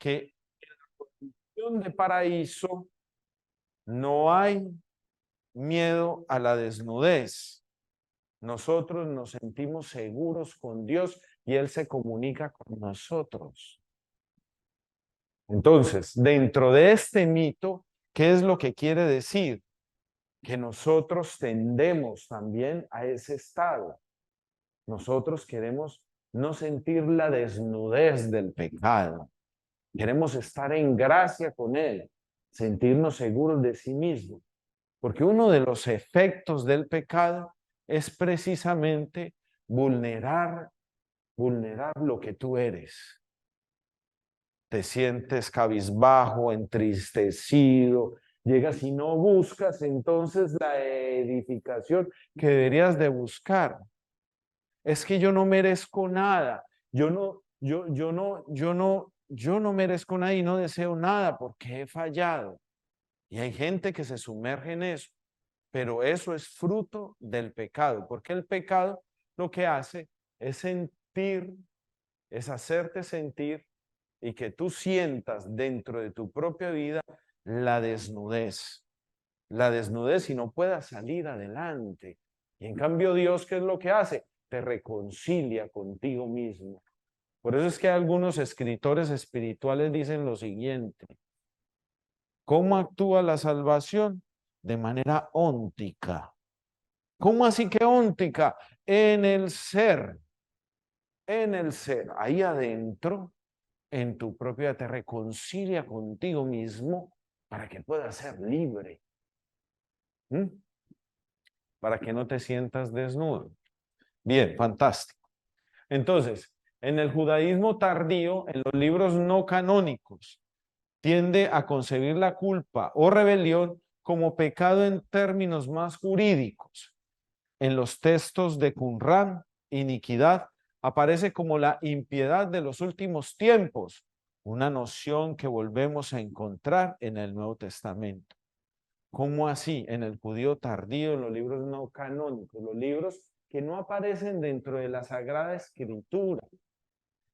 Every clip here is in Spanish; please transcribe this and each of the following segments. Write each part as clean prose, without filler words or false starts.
que en la condición de paraíso no hay miedo a la desnudez. Nosotros nos sentimos seguros con Dios y Él se comunica con nosotros. Entonces, dentro de este mito, ¿qué es lo que quiere decir? Que nosotros tendemos también a ese estado. Nosotros queremos no sentir la desnudez del pecado. Queremos estar en gracia con Él, sentirnos seguros de sí mismos. Porque uno de los efectos del pecado es precisamente vulnerar lo que tú eres. Te sientes cabizbajo, entristecido, llegas y no buscas entonces la edificación que deberías de buscar. Es que yo no merezco nada, yo no merezco nada y no deseo nada porque he fallado. Y hay gente que se sumerge en eso, pero eso es fruto del pecado, porque el pecado lo que hace es sentir, es hacerte sentir y que tú sientas dentro de tu propia vida la desnudez y no puedas salir adelante. Y en cambio Dios, ¿qué es lo que hace? Te reconcilia contigo mismo. Por eso es que algunos escritores espirituales dicen lo siguiente: ¿cómo actúa la salvación? De manera óntica. ¿Cómo así que óntica? En el ser, ahí adentro, en tu propia, te reconcilia contigo mismo para que puedas ser libre. Para que no te sientas desnudo. Bien, fantástico. Entonces, en el judaísmo tardío, en los libros no canónicos, tiende a concebir la culpa o rebelión como pecado en términos más jurídicos. En los textos de Qumran, iniquidad aparece como la impiedad de los últimos tiempos, una noción que volvemos a encontrar en el Nuevo Testamento. ¿Cómo así? En el judío tardío, en los libros no canónicos, los libros que no aparecen dentro de la Sagrada Escritura,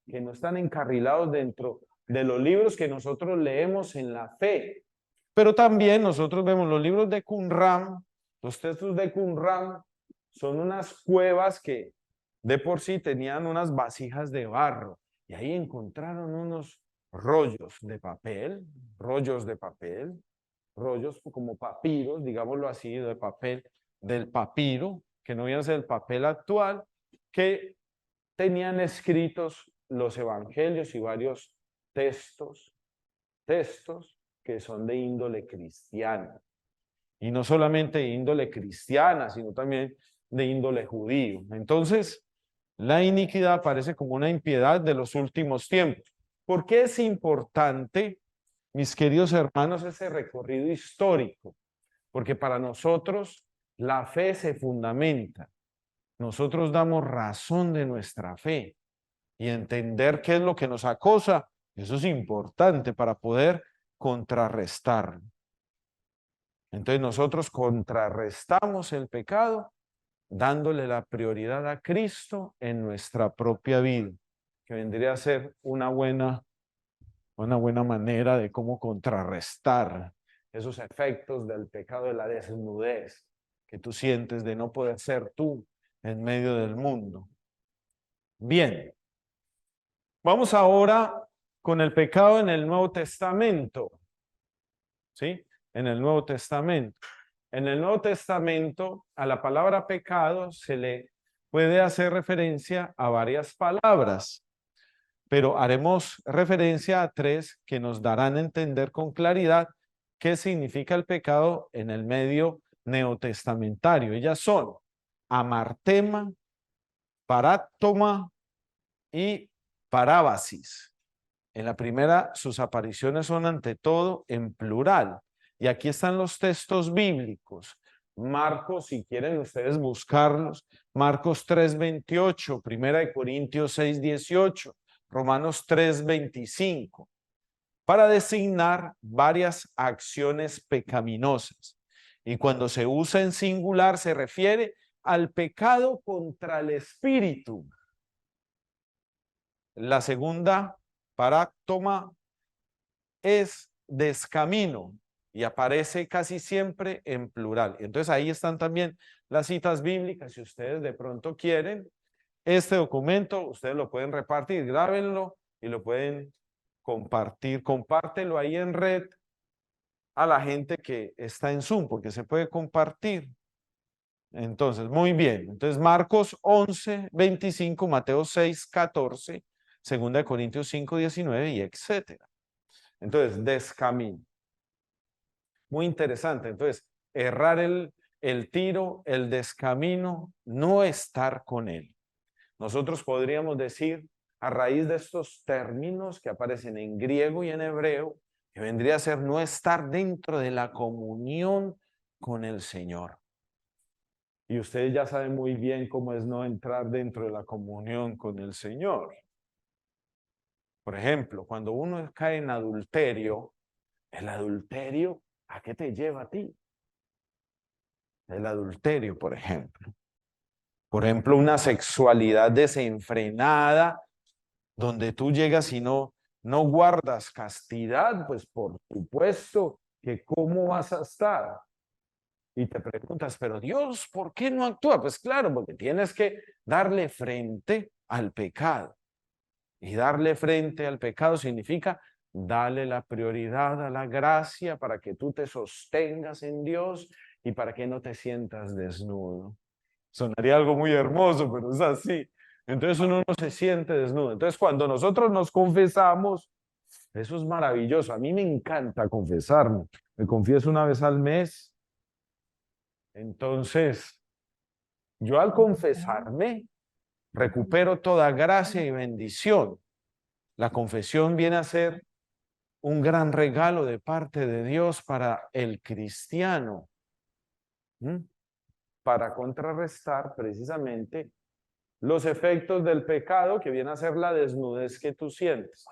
que no están encarrilados dentro de los libros que nosotros leemos en la fe. Pero también nosotros vemos los libros de Qumran, los textos de Qumran son unas cuevas que de por sí tenían unas vasijas de barro y ahí encontraron unos rollos de papel, rollos como papiros, digámoslo así, de papel, del papiro, que no viene a ser el papel actual, que tenían escritos los evangelios y varios textos que son de índole cristiana. Y no solamente de índole cristiana, sino también de índole judío. Entonces, la iniquidad aparece como una impiedad de los últimos tiempos. ¿Por qué es importante, mis queridos hermanos, ese recorrido histórico? Porque para nosotros la fe se fundamenta. Nosotros damos razón de nuestra fe y entender qué es lo que nos acosa. Eso es importante para poder contrarrestar. Entonces nosotros contrarrestamos el pecado dándole la prioridad a Cristo en nuestra propia vida, que vendría a ser una buena manera de cómo contrarrestar esos efectos del pecado de la desnudez que tú sientes de no poder ser tú en medio del mundo. Bien, vamos ahora con el pecado en el Nuevo Testamento. ¿Sí? En el Nuevo Testamento. En el Nuevo Testamento, a la palabra pecado se le puede hacer referencia a varias palabras, pero haremos referencia a tres que nos darán a entender con claridad qué significa el pecado en el medio neotestamentario. Ellas son amartema, paráctoma y parábasis. En la primera, sus apariciones son ante todo en plural. Y aquí están los textos bíblicos. Marcos, si quieren ustedes buscarlos, Marcos 3:28, Primera de Corintios 6:18, Romanos 3:25, para designar varias acciones pecaminosas. Y cuando se usa en singular se refiere al pecado contra el espíritu. La segunda, paráctoma, es descamino y aparece casi siempre en plural. Entonces ahí están también las citas bíblicas. Si ustedes de pronto quieren este documento, ustedes lo pueden repartir, grábenlo y lo pueden compartir. Compártelo ahí en red a la gente que está en Zoom, porque se puede compartir. Entonces, muy bien. Entonces, Marcos 11, 25, Mateo 6, 14, 2 Corintios 5, 19 y etcétera. Entonces, descamino. Muy interesante. Entonces, errar el tiro, el descamino, no estar con él. Nosotros podríamos decir, a raíz de estos términos que aparecen en griego y en hebreo, que vendría a ser no estar dentro de la comunión con el Señor. Y ustedes ya saben muy bien cómo es no entrar dentro de la comunión con el Señor. Por ejemplo, cuando uno cae en adulterio, el adulterio, ¿a qué te lleva a ti? El adulterio, por ejemplo. Por ejemplo, una sexualidad desenfrenada, donde tú llegas y no guardas castidad, pues por supuesto que cómo vas a estar. Y te preguntas, pero Dios, ¿por qué no actúa? Pues claro, porque tienes que darle frente al pecado. Y darle frente al pecado significa darle la prioridad a la gracia para que tú te sostengas en Dios y para que no te sientas desnudo. Sonaría algo muy hermoso, pero es así. Entonces uno no se siente desnudo. Entonces cuando nosotros nos confesamos, eso es maravilloso. A mí me encanta confesarme. Me confieso una vez al mes. Entonces, yo al confesarme, recupero toda gracia y bendición. La confesión viene a ser un gran regalo de parte de Dios para el cristiano, para contrarrestar precisamente los efectos del pecado que viene a ser la desnudez que tú sientes.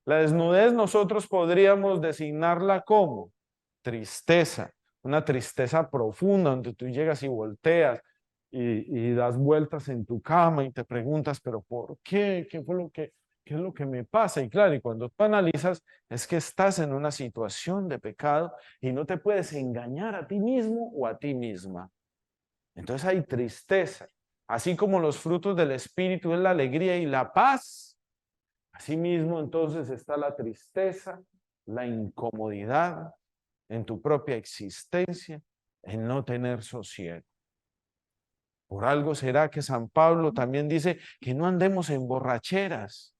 La desnudez nosotros podríamos designarla como tristeza, una tristeza profunda donde tú llegas y volteas y das vueltas en tu cama y te preguntas, pero ¿por qué? ¿Qué fue qué es lo que me pasa? Y claro, y cuando tú analizas, es que estás en una situación de pecado y no te puedes engañar a ti mismo o a ti misma. Entonces hay tristeza, así como los frutos del Espíritu es la alegría y la paz. Asimismo, entonces está la tristeza, la incomodidad en tu propia existencia, en no tener sosiego. Por algo será que San Pablo también dice que no andemos en borracheras,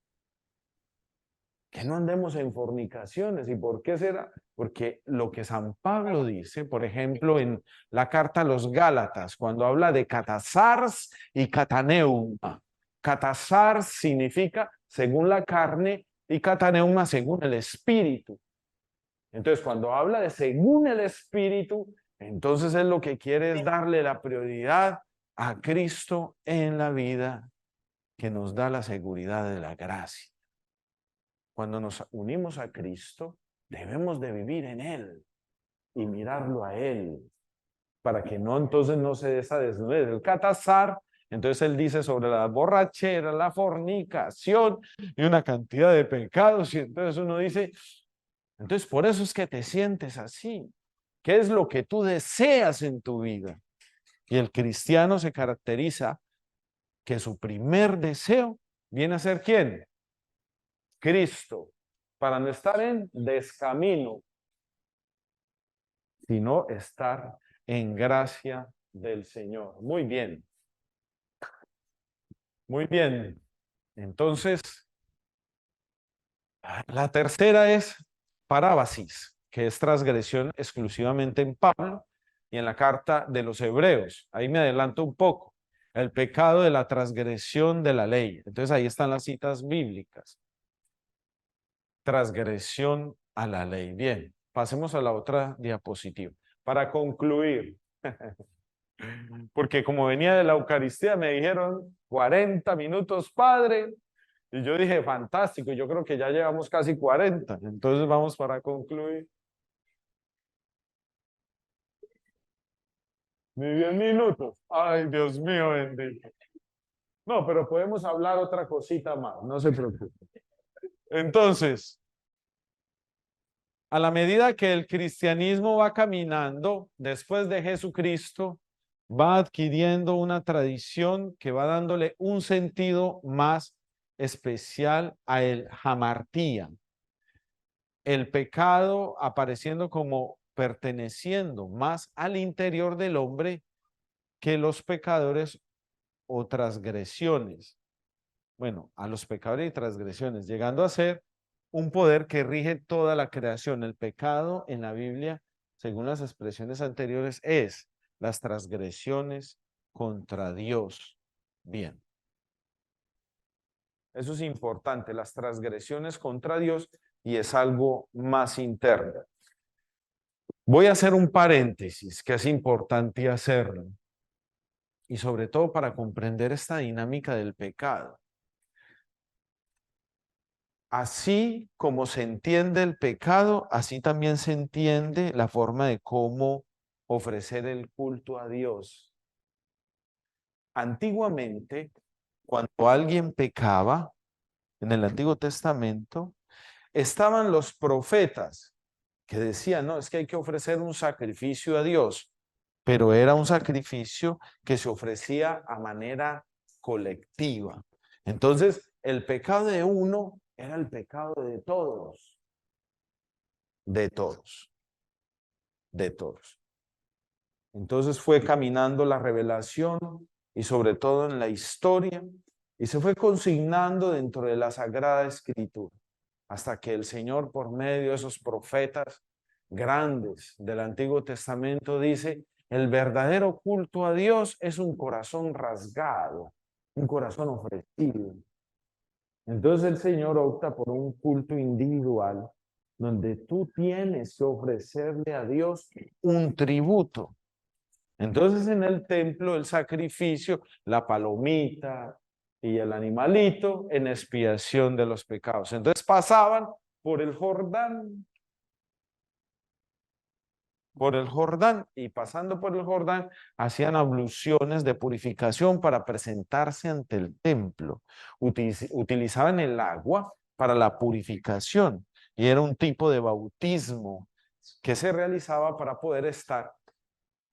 que no andemos en fornicaciones. ¿Y por qué será? Porque lo que San Pablo dice, por ejemplo, en la carta a los Gálatas, cuando habla de catasars y cataneuma. Catasars significa según la carne y cataneuma según el espíritu. Entonces, cuando habla de según el espíritu, entonces él lo que quiere es darle la prioridad a Cristo en la vida que nos da la seguridad de la gracia. Cuando nos unimos a Cristo, debemos de vivir en Él y mirarlo a Él, para que no entonces no se dé esa desnudez. El catasar, entonces él dice sobre la borrachera, la fornicación y una cantidad de pecados, y entonces uno dice, entonces por eso es que te sientes así. ¿Qué es lo que tú deseas en tu vida? Y el cristiano se caracteriza que su primer deseo viene a ser ¿quién? Cristo, para no estar en descamino, sino estar en gracia del Señor. Muy bien. Muy bien. Entonces, la tercera es parábasis, que es transgresión exclusivamente en Pablo y en la carta de los Hebreos. Ahí me adelanto un poco. El pecado de la transgresión de la ley. Entonces ahí están las citas bíblicas. Transgresión a la ley. Bien, pasemos a la otra diapositiva. Para concluir, porque como venía de la Eucaristía me dijeron 40 minutos, padre, y yo dije, fantástico, yo creo que ya llevamos casi 40, entonces vamos para concluir. Ni 10 minutos. Ay, Dios mío, bendito. No, pero podemos hablar otra cosita más, no se preocupe. Entonces, A la medida que el cristianismo va caminando después de Jesucristo, va adquiriendo una tradición que va dándole un sentido más especial a el hamartía, el pecado apareciendo como perteneciendo más al interior del hombre que los pecadores o transgresiones. Bueno, a los pecadores y transgresiones, llegando a ser un poder que rige toda la creación. El pecado en la Biblia, según las expresiones anteriores, es las transgresiones contra Dios. Bien, eso es importante, las transgresiones contra Dios, y es algo más interno. Voy a hacer un paréntesis que es importante hacerlo, y sobre todo para comprender esta dinámica del pecado. Así como se entiende el pecado, así también se entiende la forma de cómo ofrecer el culto a Dios. Antiguamente, cuando alguien pecaba, en el Antiguo Testamento, estaban los profetas que decían, no, es que hay que ofrecer un sacrificio a Dios, pero era un sacrificio que se ofrecía a manera colectiva. Entonces, el pecado de uno era el pecado de todos, de todos, de todos. Entonces fue caminando la revelación y sobre todo en la historia, y se fue consignando dentro de la Sagrada Escritura, hasta que el Señor, por medio de esos profetas grandes del Antiguo Testamento, dice, el verdadero culto a Dios es un corazón rasgado, un corazón ofrecido. Entonces el Señor opta por un culto individual, donde tú tienes que ofrecerle a Dios un tributo. Entonces en el templo el sacrificio, la palomita y el animalito en expiación de los pecados. Entonces pasaban por el Jordán, y pasando por el Jordán hacían abluciones de purificación para presentarse ante el templo. Utilizaban el agua para la purificación y era un tipo de bautismo que se realizaba para poder estar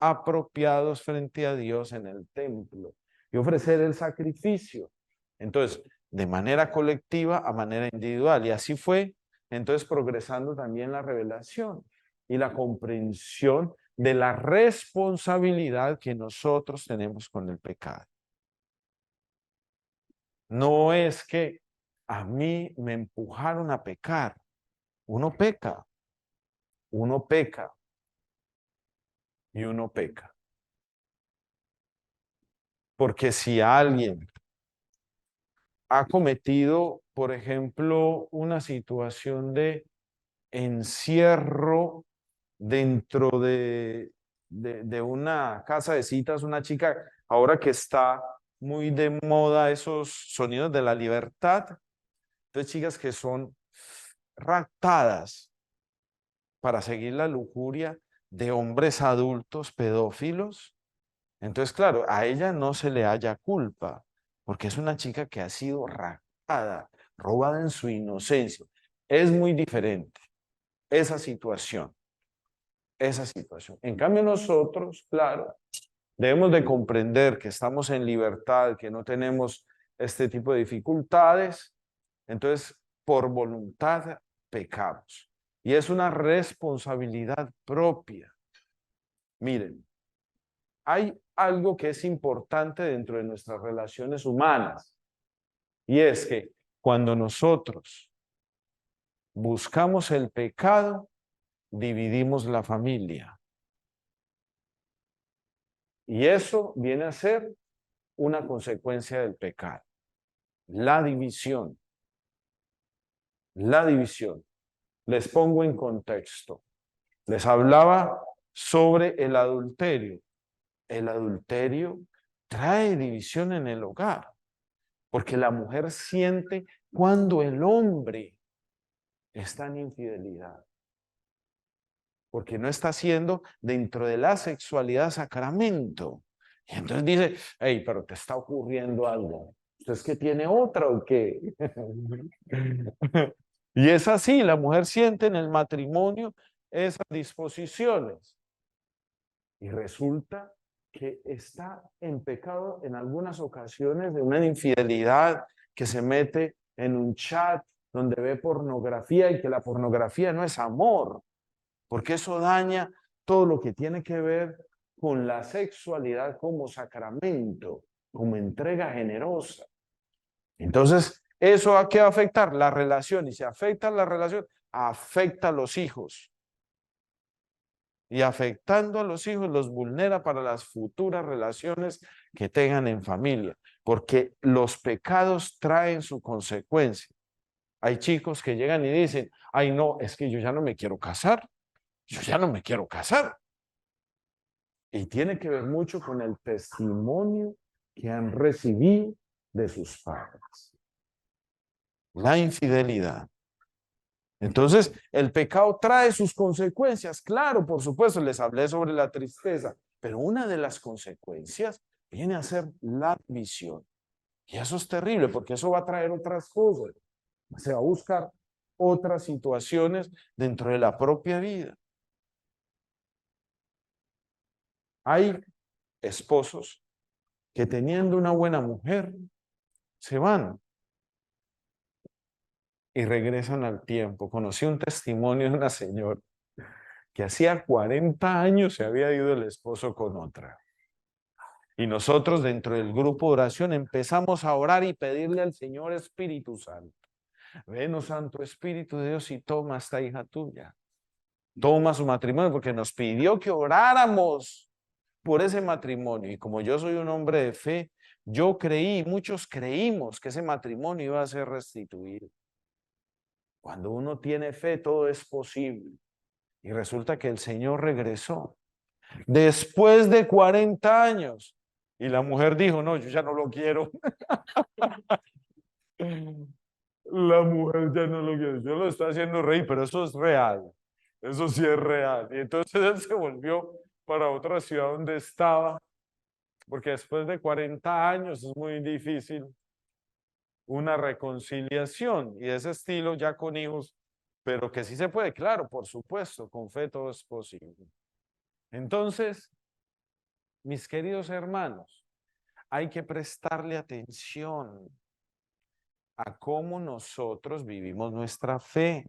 apropiados frente a Dios en el templo y ofrecer el sacrificio. Entonces, de manera colectiva a manera individual. Y así fue, entonces, progresando también la revelación y la comprensión de la responsabilidad que nosotros tenemos con el pecado. No es que a mí me empujaron a pecar. Uno peca, uno peca y uno peca. Porque si alguien ha cometido, por ejemplo, una situación de encierro dentro de una casa de citas, una chica, ahora que está muy de moda esos sonidos de la libertad, entonces chicas que son raptadas para seguir la lujuria de hombres adultos pedófilos. Entonces, claro, a ella no se le halla culpa, porque es una chica que ha sido raptada, robada en su inocencia. Es muy diferente esa situación, esa situación. En cambio, nosotros, claro, debemos de comprender que estamos en libertad, que no tenemos este tipo de dificultades. Entonces, por voluntad pecamos. Y es una responsabilidad propia. Miren, hay algo que es importante dentro de nuestras relaciones humanas, y es que cuando nosotros buscamos el pecado, dividimos la familia. Y eso viene a ser una consecuencia del pecado. La división. La división. Les pongo en contexto. Les hablaba sobre el adulterio. El adulterio trae división en el hogar, porque la mujer siente cuando el hombre está en infidelidad, porque no está haciendo dentro de la sexualidad sacramento. Y entonces dice, hey, pero te está ocurriendo algo. ¿Usted es que tiene otra o qué? Y es así, la mujer siente en el matrimonio esas disposiciones. Y resulta que está en pecado en algunas ocasiones de una infidelidad, que se mete en un chat donde ve pornografía y que la pornografía no es amor, porque eso daña todo lo que tiene que ver con la sexualidad como sacramento, como entrega generosa. Entonces, ¿eso a qué va a afectar? La relación. Y si afecta la relación, afecta a los hijos. Y afectando a los hijos los vulnera para las futuras relaciones que tengan en familia, porque los pecados traen su consecuencia. Hay chicos que llegan y dicen, ay no, es que yo ya no me quiero casar, yo ya no me quiero casar. Y tiene que ver mucho con el testimonio que han recibido de sus padres. La infidelidad. Entonces, el pecado trae sus consecuencias. Claro, por supuesto, les hablé sobre la tristeza, pero una de las consecuencias viene a ser la visión. Y eso es terrible porque eso va a traer otras cosas. Se va a buscar otras situaciones dentro de la propia vida. Hay esposos que teniendo una buena mujer, se van y regresan al tiempo. Conocí un testimonio de una señora que hacía 40 años se había ido el esposo con otra. Y nosotros dentro del grupo de oración empezamos a orar y pedirle al Señor Espíritu Santo. Ven, oh Santo Espíritu de Dios, y toma esta hija tuya. Toma su matrimonio, porque nos pidió que oráramos por ese matrimonio. Y como yo soy un hombre de fe, yo creí, muchos creímos que ese matrimonio iba a ser restituido. Cuando uno tiene fe, todo es posible. Y resulta que el Señor regresó después de 40 años. Y la mujer dijo, no, yo ya no lo quiero. La mujer ya no lo quiere. Yo lo estoy haciendo reír, pero eso es real. Eso sí es real. Y entonces él se volvió para otra ciudad donde estaba, porque después de 40 años es muy difícil una reconciliación y de ese estilo ya con hijos, pero que sí se puede, claro, por supuesto, con fe todo es posible. Entonces, mis queridos hermanos, hay que prestarle atención a cómo nosotros vivimos nuestra fe.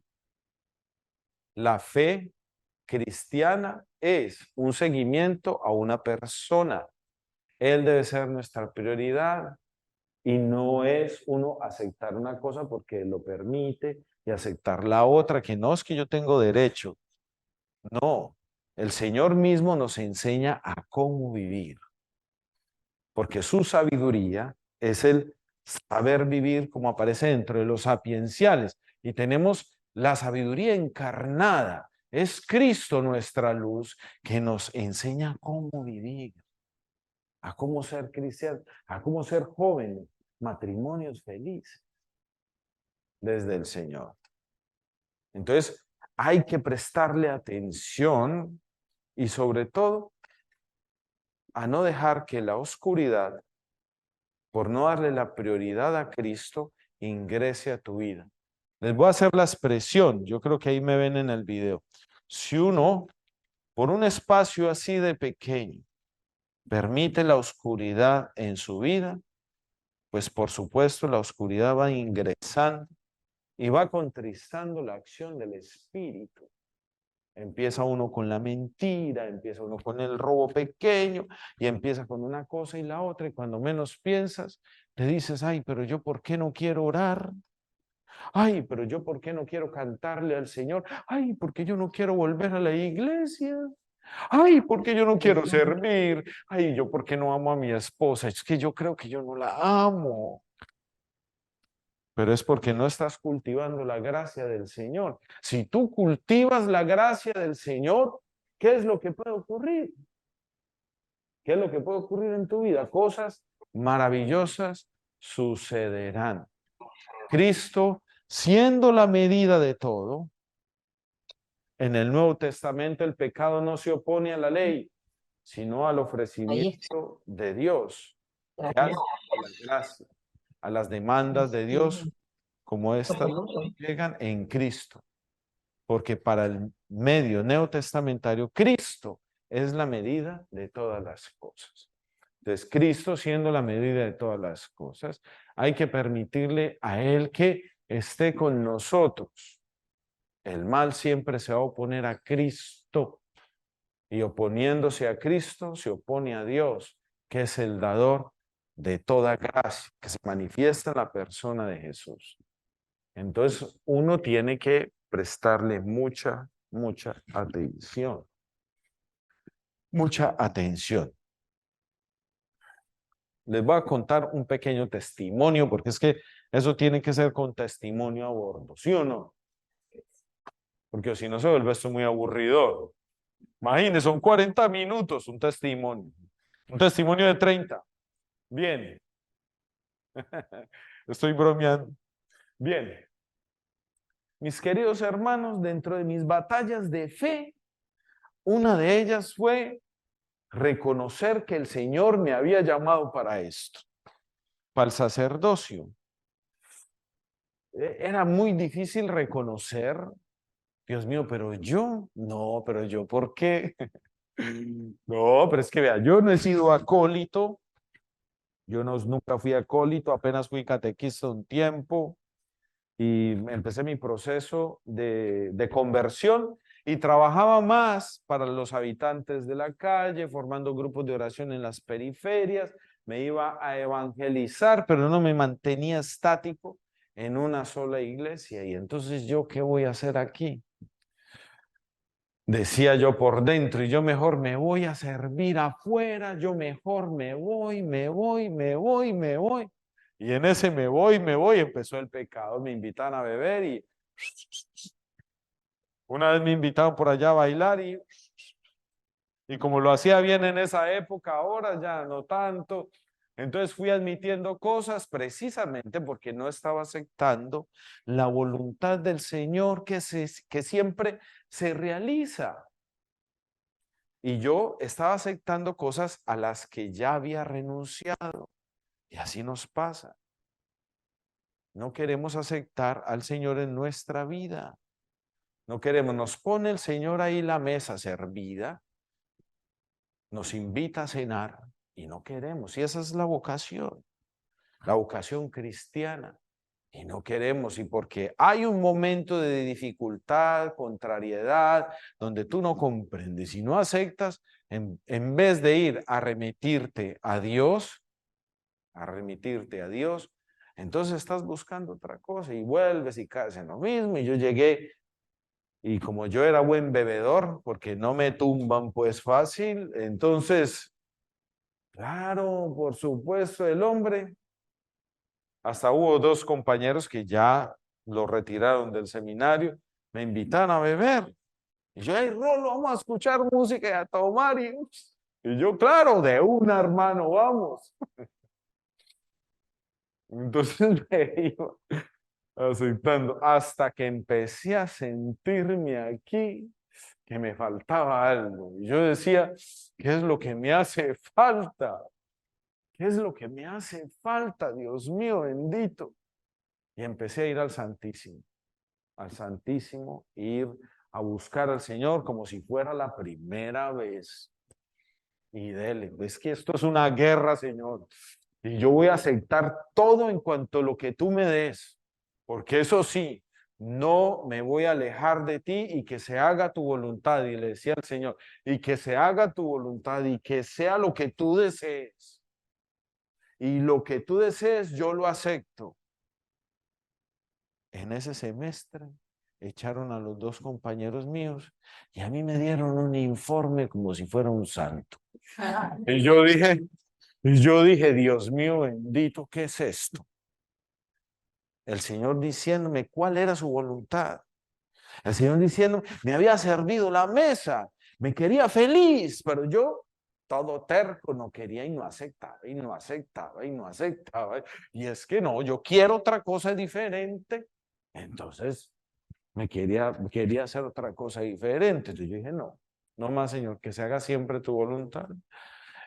La fe cristiana es un seguimiento a una persona. Él debe ser nuestra prioridad y no es uno aceptar una cosa porque lo permite y aceptar la otra, que no es que yo tengo derecho. No, el Señor mismo nos enseña a cómo vivir, porque su sabiduría es el saber vivir como aparece dentro de los sapienciales. Y tenemos la sabiduría encarnada. Es Cristo nuestra luz que nos enseña cómo vivir, a cómo ser cristianos, a cómo ser jóvenes, matrimonios felices desde el Señor. Entonces, hay que prestarle atención y sobre todo a no dejar que la oscuridad, por no darle la prioridad a Cristo, ingrese a tu vida. Les voy a hacer la expresión, yo creo que ahí me ven en el video. Si uno, por un espacio así de pequeño, permite la oscuridad en su vida, pues por supuesto la oscuridad va ingresando y va contristando la acción del Espíritu. Empieza uno con la mentira, empieza uno con el robo pequeño y empieza con una cosa y la otra y cuando menos piensas, te dices, ay, pero yo ¿por qué no quiero orar? Ay, pero yo ¿por qué no quiero cantarle al Señor? Ay, porque yo no quiero volver a la iglesia. Ay, porque yo no quiero servir. Ay, yo ¿por qué no amo a mi esposa? Es que yo creo que yo no la amo. Pero es porque no estás cultivando la gracia del Señor. Si tú cultivas la gracia del Señor, ¿qué es lo que puede ocurrir? ¿Qué es lo que puede ocurrir en tu vida? Cosas maravillosas sucederán. Cristo, siendo la medida de todo, en el Nuevo Testamento el pecado no se opone a la ley, sino al ofrecimiento de Dios, que hace a la gracia, a las demandas de Dios como estas llegan en Cristo. Porque para el medio neotestamentario, Cristo es la medida de todas las cosas. Entonces, Cristo siendo la medida de todas las cosas, hay que permitirle a Él que esté con nosotros. El mal siempre se va a oponer a Cristo y oponiéndose a Cristo se opone a Dios, que es el dador de toda gracia, que se manifiesta en la persona de Jesús. Entonces, uno tiene que prestarle mucha atención. Mucha atención. Les voy a contar un pequeño testimonio, porque es que eso tiene que ser con testimonio a bordo, ¿sí o no? Porque si no se vuelve esto muy aburrido. Imagínense, son 40 minutos un testimonio. Un testimonio de 30. Bien. Estoy bromeando. Bien. Mis queridos hermanos, dentro de mis batallas de fe, una de ellas fue reconocer que el Señor me había llamado para esto, para el sacerdocio. Era muy difícil reconocer, Dios mío, pero yo, no, pero yo, ¿por qué? No, pero es que vea, yo no he sido acólito, yo nunca fui acólito, apenas fui catequista un tiempo y empecé mi proceso de conversión y trabajaba más para los habitantes de la calle, formando grupos de oración en las periferias, me iba a evangelizar, pero no me mantenía estático en una sola iglesia. Y entonces, ¿yo qué voy a hacer aquí? Decía yo por dentro, y yo mejor me voy a servir afuera, yo mejor me voy. Y en ese me voy, empezó el pecado. Me invitan a beber y una vez me invitaron por allá a bailar y como lo hacía bien en esa época, ahora ya no tanto. Entonces fui admitiendo cosas precisamente porque no estaba aceptando la voluntad del Señor que siempre se realiza. Y yo estaba aceptando cosas a las que ya había renunciado. Y así nos pasa. No queremos aceptar al Señor en nuestra vida. No queremos, nos pone el Señor ahí la mesa servida, nos invita a cenar y no queremos. Y esa es la vocación cristiana. Y no queremos, y porque hay un momento de dificultad, contrariedad, donde tú no comprendes y no aceptas, en vez de ir a remitirte a Dios, entonces estás buscando otra cosa y vuelves y caes en lo mismo. Y yo llegué, y como yo era buen bebedor, porque no me tumban pues fácil, entonces, claro, por supuesto, el hombre. Hasta hubo dos compañeros que ya lo retiraron del seminario, me invitaron a beber. Y yo, hey, Rolo, vamos a escuchar música y a tomar. Y yo, claro, de una, hermano, vamos. Entonces me iba aceptando hasta que empecé a sentirme aquí que me faltaba algo. Y yo decía, ¿qué es lo que me hace falta? ¿Qué es lo que me hace falta, Dios mío bendito? Y empecé a ir al Santísimo, ir a buscar al Señor como si fuera la primera vez. Y dele, es que esto es una guerra, Señor. Y yo voy a aceptar todo en cuanto a lo que tú me des, porque eso sí, no me voy a alejar de ti y que se haga tu voluntad. Y le decía al Señor, y que se haga tu voluntad y que sea lo que tú desees. Y lo que tú desees, yo lo acepto. En ese semestre echaron a los dos compañeros míos y a mí me dieron un informe como si fuera un santo. Y yo dije, Dios mío bendito, ¿qué es esto? El Señor diciéndome cuál era su voluntad. El Señor diciendo, me había servido la mesa, me quería feliz, pero yo todo terco no quería y no aceptaba, y no aceptaba, y no aceptaba. Y es que no, yo quiero otra cosa diferente. Entonces quería hacer otra cosa diferente. Entonces yo dije, no, no más, Señor, que se haga siempre tu voluntad.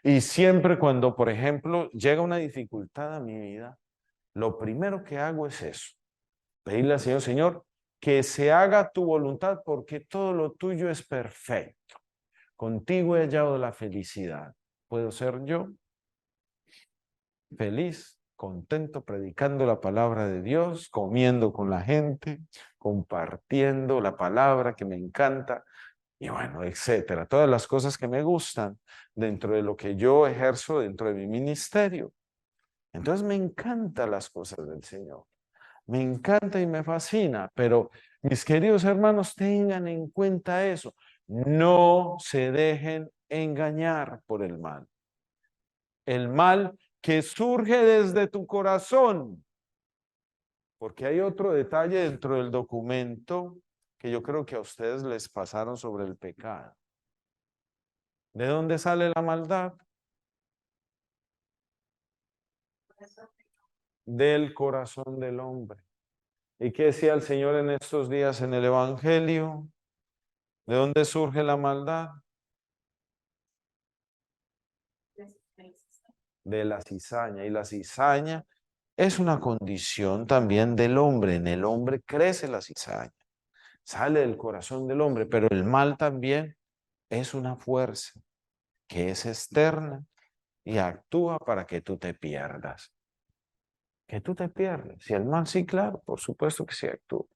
Y siempre cuando, por ejemplo, llega una dificultad a mi vida, lo primero que hago es eso. Pedirle al Señor, Señor, que se haga tu voluntad porque todo lo tuyo es perfecto. Contigo he hallado la felicidad. ¿Puedo ser yo feliz, contento, predicando la palabra de Dios, comiendo con la gente, compartiendo la palabra que me encanta? Y bueno, etcétera, todas las cosas que me gustan dentro de lo que yo ejerzo dentro de mi ministerio. Entonces me encantan las cosas del Señor, me encanta y me fascina, pero mis queridos hermanos, tengan en cuenta eso, no se dejen engañar por el mal que surge desde tu corazón, porque hay otro detalle dentro del documento que yo creo que a ustedes les pasaron sobre el pecado. ¿De dónde sale la maldad? Del corazón del hombre. ¿Y qué decía el Señor en estos días en el Evangelio? ¿De dónde surge la maldad? De la cizaña. Y la cizaña es una condición también del hombre. En el hombre crece la cizaña. Sale del corazón del hombre, pero el mal también es una fuerza que es externa y actúa para que tú te pierdas. Que tú te pierdas. Si el mal, sí, claro, por supuesto que sí actúa.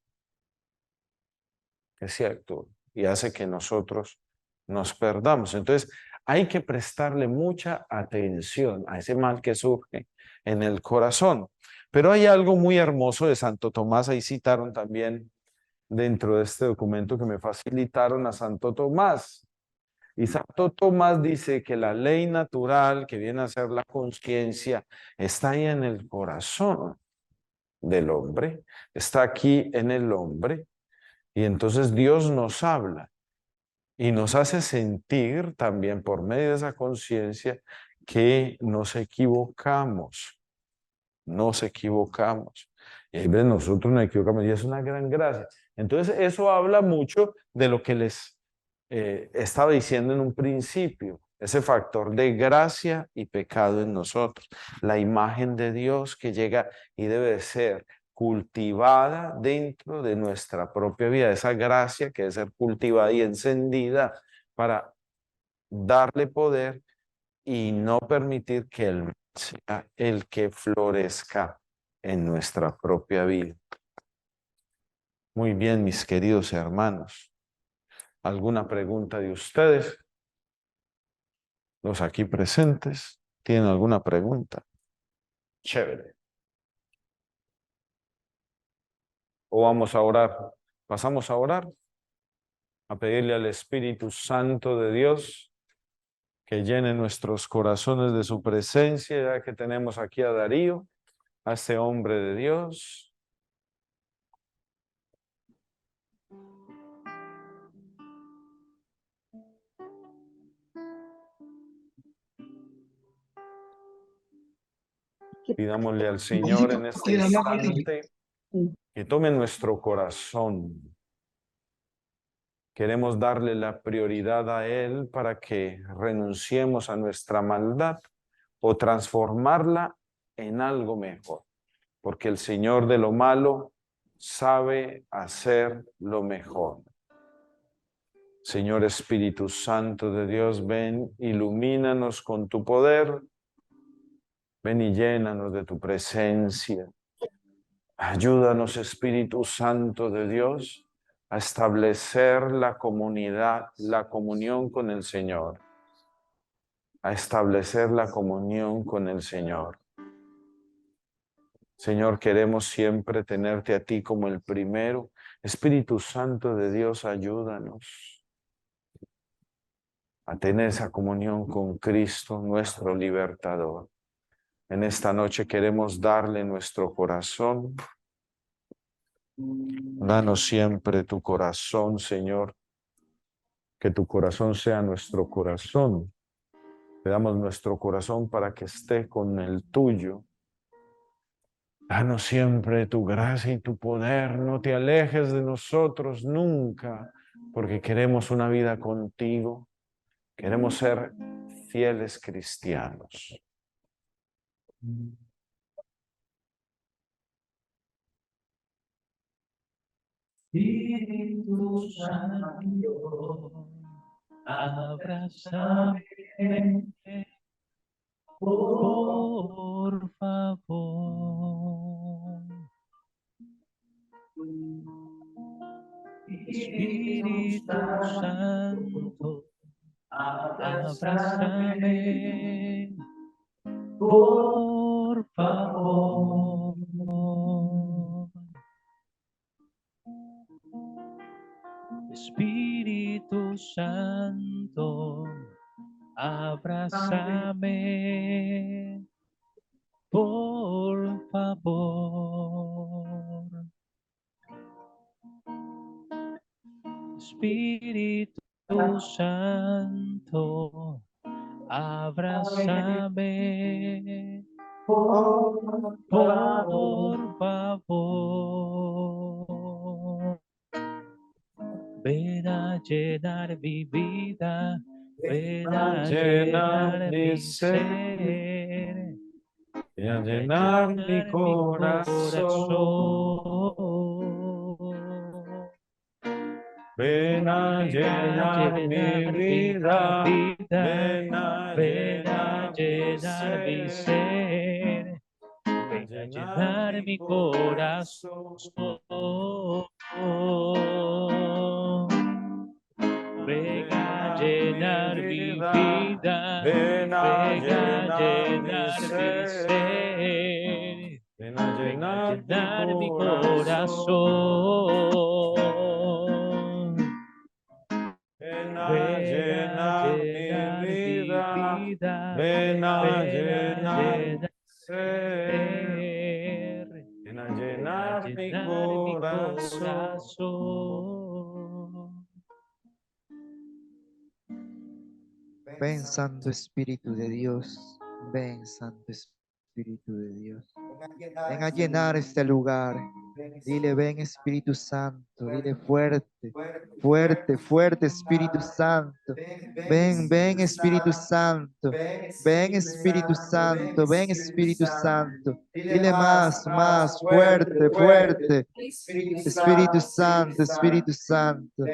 Que sí actúa. Y hace que nosotros nos perdamos. Entonces, hay que prestarle mucha atención a ese mal que surge en el corazón. Pero hay algo muy hermoso de Santo Tomás, ahí citaron también dentro de este documento que me facilitaron a Santo Tomás. Y Santo Tomás dice que la ley natural que viene a ser la conciencia está ahí en el corazón del hombre, está aquí en el hombre, y entonces Dios nos habla y nos hace sentir también por medio de esa conciencia que nos equivocamos. Y ahí ven, nosotros nos equivocamos y es una gran gracia. Entonces eso habla mucho de lo que les estaba diciendo en un principio, ese factor de gracia y pecado en nosotros, la imagen de Dios que llega y debe de ser cultivada dentro de nuestra propia vida, esa gracia que debe ser cultivada y encendida para darle poder y no permitir que el mal sea el que florezca en nuestra propia vida. Muy bien, mis queridos hermanos. ¿Alguna pregunta de ustedes? Los aquí presentes, ¿tienen alguna pregunta? Chévere. ¿O vamos a orar? ¿Pasamos a orar? A pedirle al Espíritu Santo de Dios que llene nuestros corazones de su presencia, ya que tenemos aquí a Darío, a este hombre de Dios. Pidámosle al Señor en este instante que tome nuestro corazón. Queremos darle la prioridad a Él para que renunciemos a nuestra maldad o transformarla en algo mejor, porque el Señor de lo malo sabe hacer lo mejor. Señor Espíritu Santo de Dios, ven, ilumínanos con tu poder, ven y llénanos de tu presencia. Ayúdanos, Espíritu Santo de Dios, a establecer la comunidad, la comunión con el Señor. A establecer la comunión con el Señor. Señor, queremos siempre tenerte a ti como el primero. Espíritu Santo de Dios, ayúdanos a tener esa comunión con Cristo, nuestro libertador. En esta noche queremos darle nuestro corazón. Danos siempre tu corazón, Señor. Que tu corazón sea nuestro corazón. Te damos nuestro corazón para que esté con el tuyo. Danos siempre tu gracia y tu poder. No te alejes de nosotros nunca, porque queremos una vida contigo. Queremos ser fieles cristianos. Espíritu Santo, abrázame, por favor. Espíritu Santo, abrázame, por favor. Espíritu Santo, abrázame, por favor. Espíritu Santo, abrázame, por favor. Ven a llenar mi vida, ven a llenar mi ser, Y a ven a llenar mi llenar mi corazón. corazón. Ven a Ven a llenar mi llenar mi vida. vida, Ven a ven a llenar mi llenar mi ser. ser, Ven a ven a llenar llenar mi mi corazón. corazón. Ven a Llenar mi llenar mi vida. vida, Ven a ven a llenar mi llenar mi ser. ser, Ven a ven a llenar mi llenar mi corazón. corazón. Ven a Ven a llenar mi llenar mi vida. vida, Ven a ven a llenar mi llenar ser. ser, Ven a ven a llenar mi llenar mi corazón. corazón. Ven Santo Espíritu de Dios, ven Santo Espíritu de Dios. Ven a llenar este lugar. Dile, ven Espíritu Santo, dile fuerte, fuerte, fuerte Espíritu Santo. Ven, ven Espíritu Santo. Ven Espíritu Santo, ven Espíritu Santo. Dile más, más, fuerte, fuerte. Espíritu Santo, Espíritu Santo.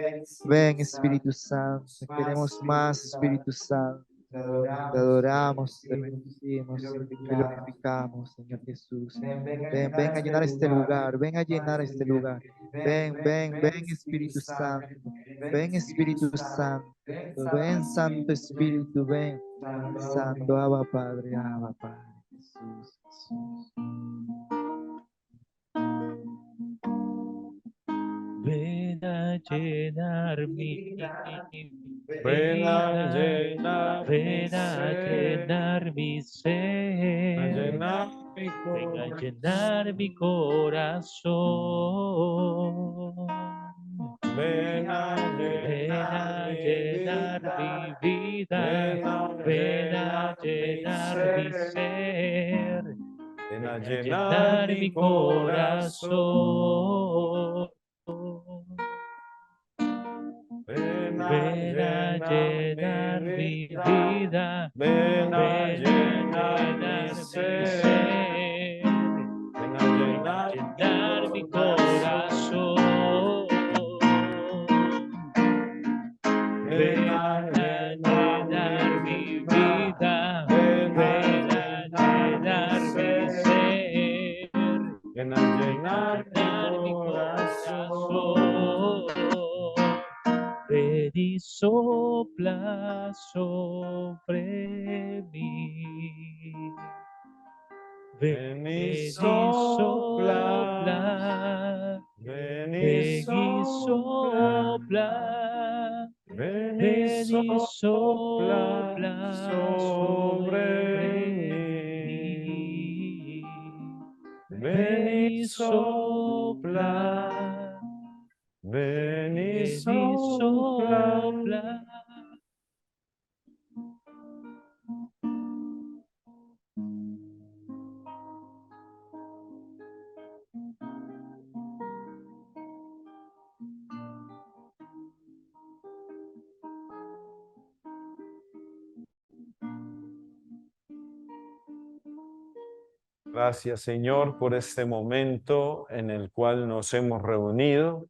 Ven Espíritu Santo. Queremos más Espíritu Santo. Te adoramos, te bendecimos, te glorificamos, Señor Jesús. Ven, ven a llenar este lugar, ven a llenar este lugar. Ven, ven, ven Espíritu Santo. Ven Espíritu Santo. Ven Santo Espíritu, ven. Santo, Abba Padre, Abba Padre. Jesús, Jesús. Ven a llenar mi Ven a vida, llenar mi ven a ser. llenar mi A ser, llenar mi ven a corazón. llenar mi corazón. Ven a Ven llenar a mi llenar vida. mi vida, Ven a ven a llenar mi llenar mi ser. ser, Ven a ven a llenar llenar mi mi corazón. corazón. Ven a Ven a llenar mi llenar mi vida. vida, Ven a ven a llenar mi llenar mi ser. ser, Ven a ven a llenar mi llenar mi corazón. corazón. Ven Ven a a llenar llenar mi mi vida. vida, Ven a ven a llenar mi llenar mi ser. ser, Ven a ven a llenar mi llenar mi corazón. corazón. Ven y sopla sobre mí. Ven y Ven y sopla. sopla, Ven y ven y sopla. sopla, Ven y ven y sopla sopla sobre sobre mí. mí. Ven Ven y y sopla. sopla, Ven y ven y sopla. sopla. Gracias, Señor, por este momento en el cual nos hemos reunido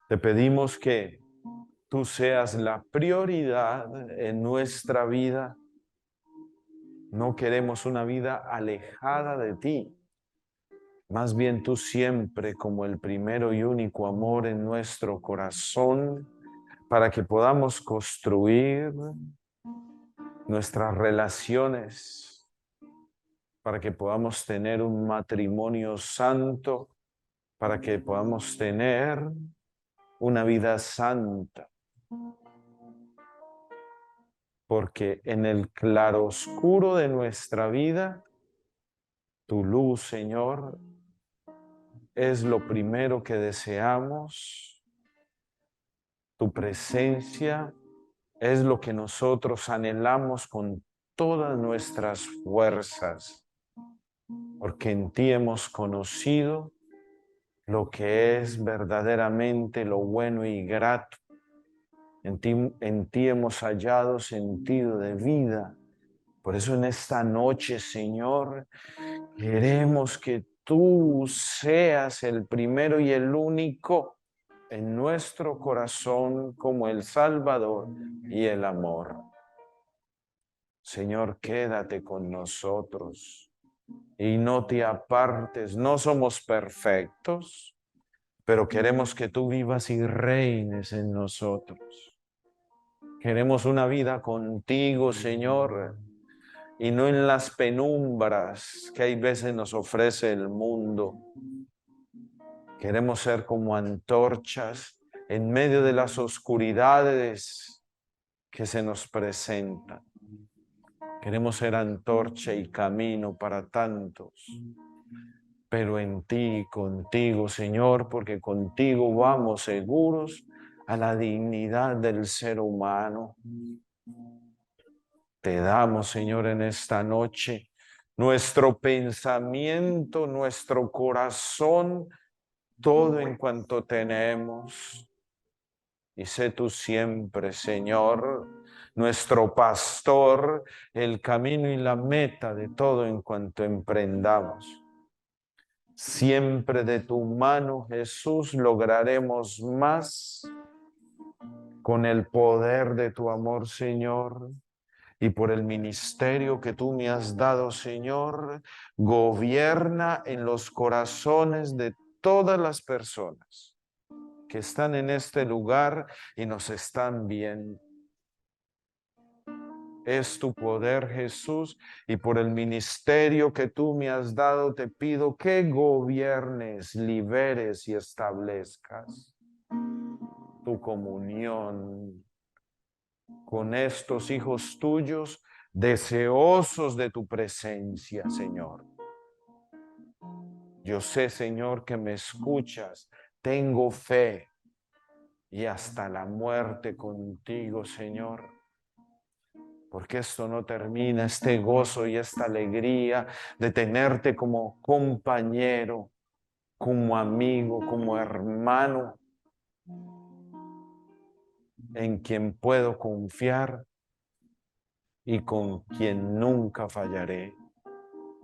Te pedimos que tú seas la prioridad en nuestra vida. No queremos una vida alejada de ti. Más bien tú siempre como el primero y único amor en nuestro corazón, para que podamos construir nuestras relaciones, para que podamos tener un matrimonio santo, para que podamos tener una vida santa. Porque en el claroscuro de nuestra vida, tu luz, Señor, es lo primero que deseamos. Tu presencia es lo que nosotros anhelamos con todas nuestras fuerzas, porque en ti hemos conocido lo que es verdaderamente lo bueno y grato. En ti hemos hallado sentido de vida. Por eso en esta noche, Señor, queremos que tú seas el primero y el único en nuestro corazón como el Salvador y el amor. Señor, quédate con nosotros y no te apartes. No somos perfectos, pero queremos que tú vivas y reines en nosotros. Queremos una vida contigo, Señor, y no en las penumbras que hay veces nos ofrece el mundo. Queremos ser como antorchas en medio de las oscuridades que se nos presentan. Queremos ser antorcha y camino para tantos, pero en ti, contigo, Señor, porque contigo vamos seguros a la dignidad del ser humano. Te damos, Señor, en esta noche nuestro pensamiento, nuestro corazón, todo en cuanto tenemos. Y sé tú siempre, Señor, nuestro pastor, el camino y la meta de todo en cuanto emprendamos. Siempre de tu mano, Jesús, lograremos más con el poder de tu amor, Señor. Y por el ministerio que tú me has dado, Señor, gobierna en los corazones de todas las personas que están en este lugar y nos están viendo. Es tu poder, Jesús, y por el ministerio que tú me has dado, te pido que gobiernes, liberes y establezcas tu comunión con estos hijos tuyos, deseosos de tu presencia, Señor. Yo sé, Señor, que me escuchas, tengo fe y hasta la muerte contigo, Señor. Porque esto no termina, este gozo y esta alegría de tenerte como compañero, como amigo, como hermano, en quien puedo confiar y con quien nunca fallaré.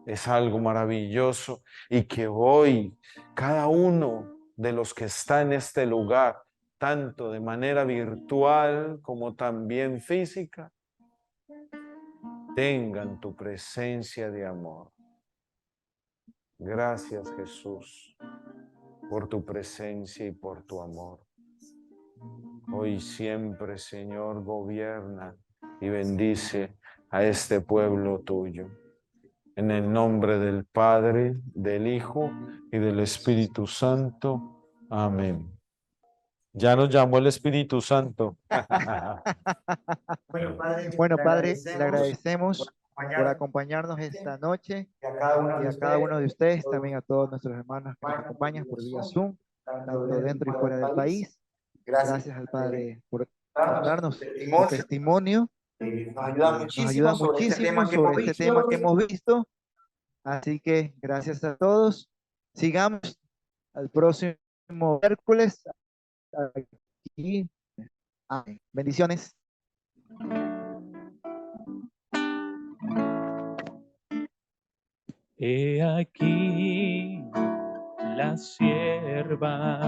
Es algo maravilloso y que hoy cada uno de los que está en este lugar, tanto de manera virtual como también física, tengan tu presencia de amor. Gracias, Jesús, por tu presencia y por tu amor. Hoy siempre, Señor, gobierna y bendice a este pueblo tuyo. En el nombre del Padre, del Hijo y del Espíritu Santo. Amén. Ya nos llamó el Espíritu Santo. Bueno, Padre, le agradecemos por acompañarnos esta noche y a cada uno de ustedes, también a todos nuestros hermanos que nos acompañan por vía Zoom, tanto dentro y fuera del país. Gracias al Padre por darnos su testimonio. Nos ayuda muchísimo sobre este tema que hemos visto. Así que gracias a todos. Sigamos al próximo miércoles. Aquí. Amén. Bendiciones. He aquí la sierva